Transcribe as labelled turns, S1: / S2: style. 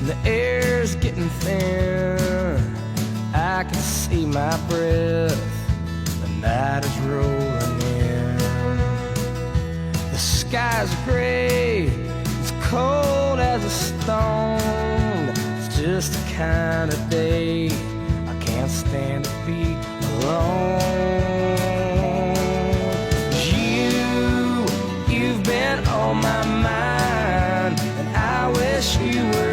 S1: and the air's getting thin. I can see my breath, the night is rolling in. The sky's gray, it's cold as a stone. It's just the kind of day I can't stand to be alone. You've been on my mind, and I wish you were